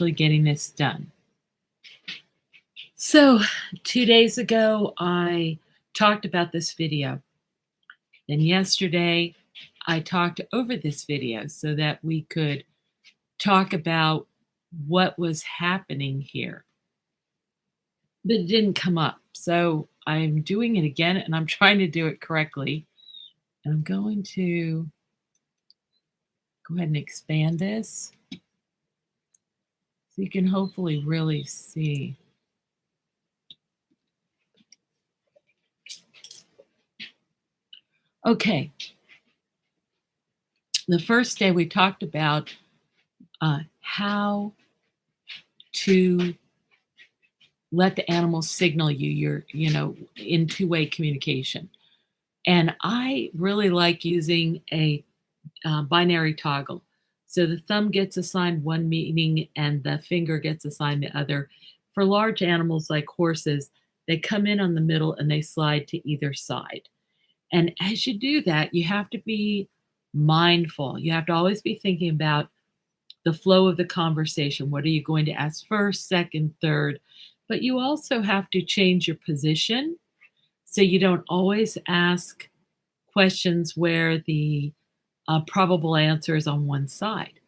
actually getting this done. So 2 days ago, I talked about this video. Then yesterday, I talked over this video so that we could talk about what was happening here. But it didn't come up. So I'm doing it again and I'm trying to do it correctly. And I'm going to go ahead and expand this so you can hopefully really see. Okay. The first day we talked about how to let the animals signal you're, in two-way communication. And I really like using a binary toggle. So the thumb gets assigned one meaning and the finger gets assigned the other. For large animals like horses, they come in on the middle and they slide to either side. And as you do that, you have to be mindful. You have to always be thinking about the flow of the conversation. What are you going to ask first, second, third? But you also have to change your position so you don't always ask questions where the probable answer is on one side.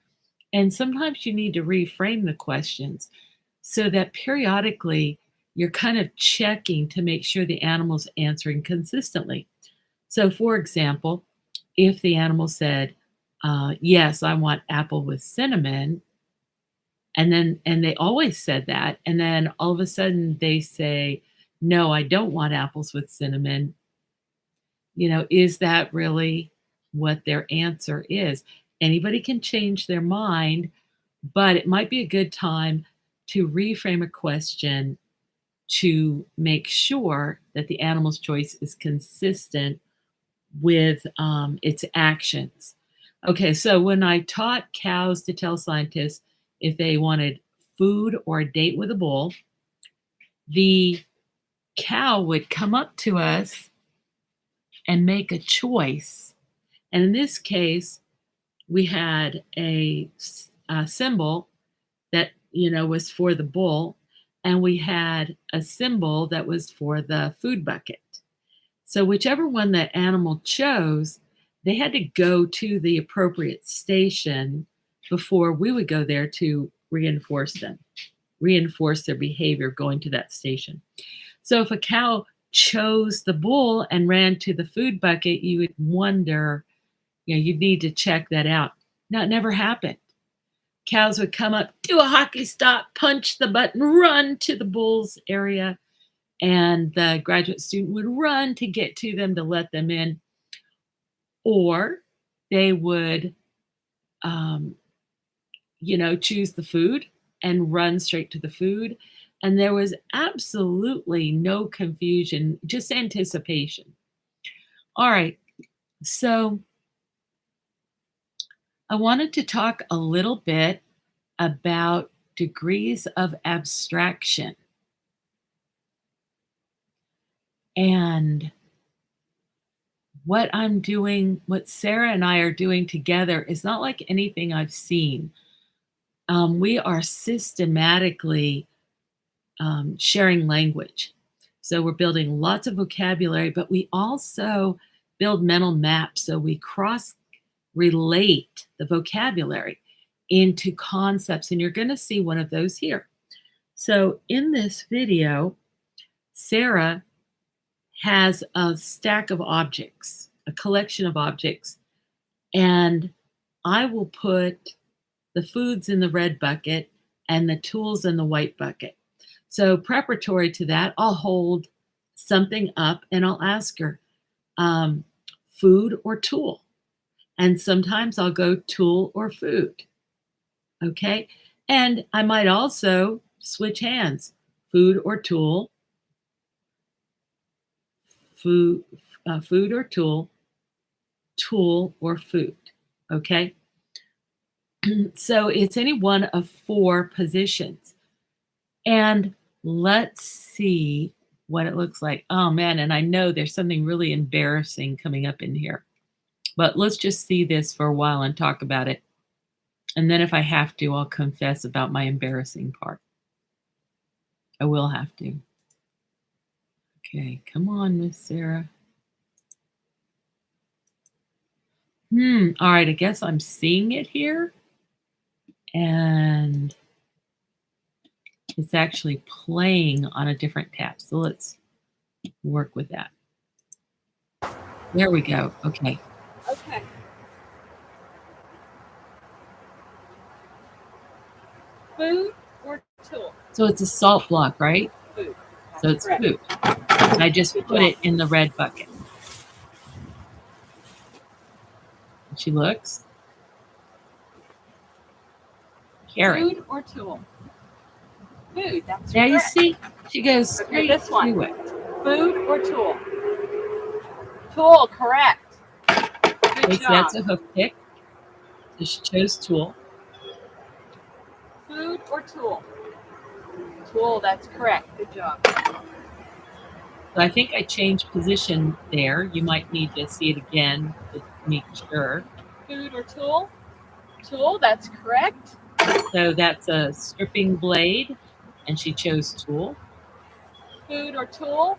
And sometimes you need to reframe the questions so that periodically you're kind of checking to make sure the animal's answering consistently. So, for example, if the animal said, yes, I want apple with cinnamon, and they always said that, and then all of a sudden they say, no, I don't want apples with cinnamon, is that really what their answer is? Anybody can change their mind, but it might be a good time to reframe a question to make sure that the animal's choice is consistent with its actions. Okay, so when I taught cows to tell scientists if they wanted food or a date with a bull, the cow would come up to us and make a choice. And in this case, we had a symbol that, was for the bull, and we had a symbol that was for the food bucket. So whichever one that animal chose, they had to go to the appropriate station before we would go there to reinforce their behavior going to that station. So if a cow chose the bull and ran to the food bucket, you would wonder, you'd need to check that out. Now, it never happened. Cows would come up, do a hockey stop, punch the button, run to the bull's area, and the graduate student would run to get to them to let them in. Or they would, choose the food and run straight to the food. And there was absolutely no confusion, just anticipation. All right, so I wanted to talk a little bit about degrees of abstraction. And what I'm doing, what Sarah and I are doing together is not like anything I've seen. We are systematically sharing language. So we're building lots of vocabulary, but we also build mental maps. So we cross-relate the vocabulary into concepts, and you're going to see one of those here. So in this video, Sarah has a stack of objects, a collection of objects, and I will put the foods in the red bucket and the tools in the white bucket. So preparatory to that, I'll hold something up and I'll ask her, food or tool? And sometimes I'll go tool or food. Okay. And I might also switch hands, food or tool, food or tool, tool or food. Okay. So it's any one of 4 positions. And let's see what it looks like. Oh man, and I know there's something really embarrassing coming up in here. But let's just see this for a while and talk about it. And then if I have to, I'll confess about my embarrassing part. I will have to. Okay, come on, Miss Sarah. All right, I guess I'm seeing it here. And it's actually playing on a different tab. So let's work with that. There we go. Okay. Okay. Food or tool? So it's a salt block, right? Food. So it's correct. food. And I just Good put job. it in the red bucket. And she looks. Carrot. Food or tool? Food. That's Now correct. you see, she goes Okay, straight this one. to it. Food or tool? Tool. Correct. Good Okay, so job. that's a hoof pick. So she chose tool. Food or tool? Tool. That's correct. Good job. So I think I changed position there. You might need to see it again to make sure. Food or tool? Tool. That's correct. So that's a stripping blade, and she chose tool. Food or tool?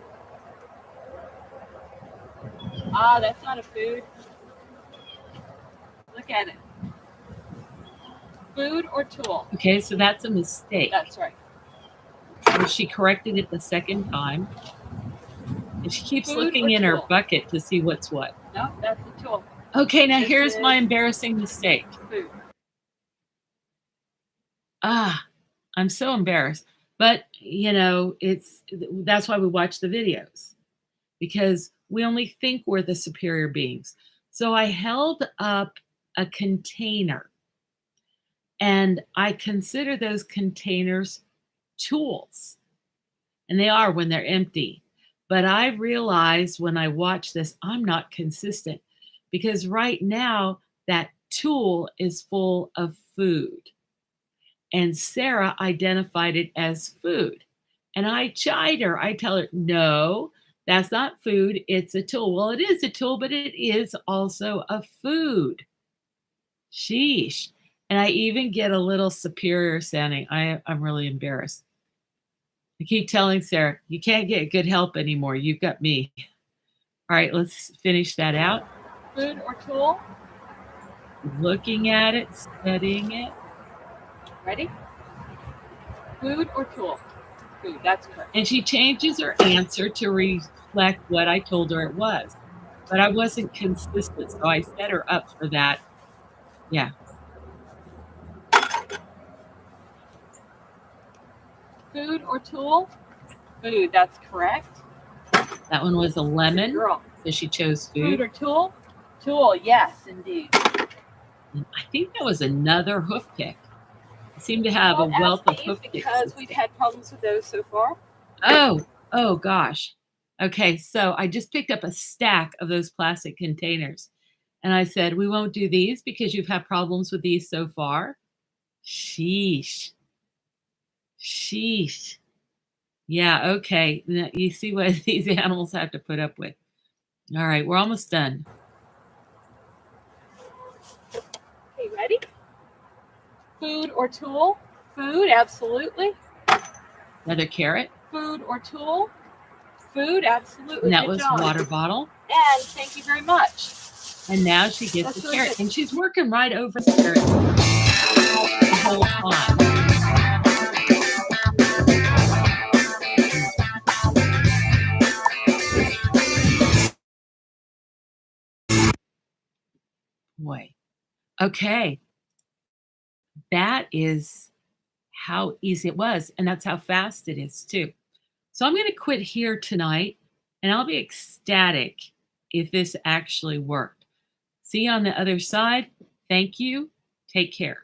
Ah, that's not a food. Look at it. Food or tool? Okay, so that's a mistake. That's right. So she corrected it the second time. And she keeps Food looking or in her tool? bucket to see what's what. No, that's a tool. Okay, now This here's my is embarrassing mistake. food. I'm so embarrassed. But, you know, that's why we watch the videos, because we only think we're the superior beings. So I held up a container, and I consider those containers tools, and they are when they're empty. But I realized when I watch this, I'm not consistent, because right now that tool is full of food. And Sarah identified it as food. And I chide her. I tell her, no, that's not food. It's a tool. Well, it is a tool, but it is also a food. Sheesh. And I even get a little superior sounding. I'm really embarrassed. I keep telling Sarah, you can't get good help anymore. You've got me. All right, let's finish that out. Food or tool? Looking at it, studying it. Ready? Food or tool? Food. That's correct. And she changes her answer to reflect what I told her it was. But I wasn't consistent, so I set her up for that. Yeah. Food or tool? Food. That's correct. That one was a Good lemon, girl. so she chose Food food. or tool? Tool. Yes, indeed. And I think that was another hoof pick. I seem to have a Don't wealth ask of me hoof picks. because we've had problems with those so far. Oh gosh. Okay, so I just picked up a stack of those plastic containers. And I said, we won't do these because you've had problems with these so far. Sheesh. Sheesh. Yeah, okay. Now, you see what these animals have to put up with. All right, we're almost done. Okay, ready? Food or tool? Food, absolutely. Another carrot. Food or tool? Food, absolutely. And that Good was job. water bottle. And thank you very much. And now she gets That's the really carrot. good. And she's working right over the carrot the whole time. Boy. Okay. That is how easy it was. And that's how fast it is, too. So I'm going to quit here tonight, and I'll be ecstatic if this actually worked. See you on the other side. Thank you. Take care.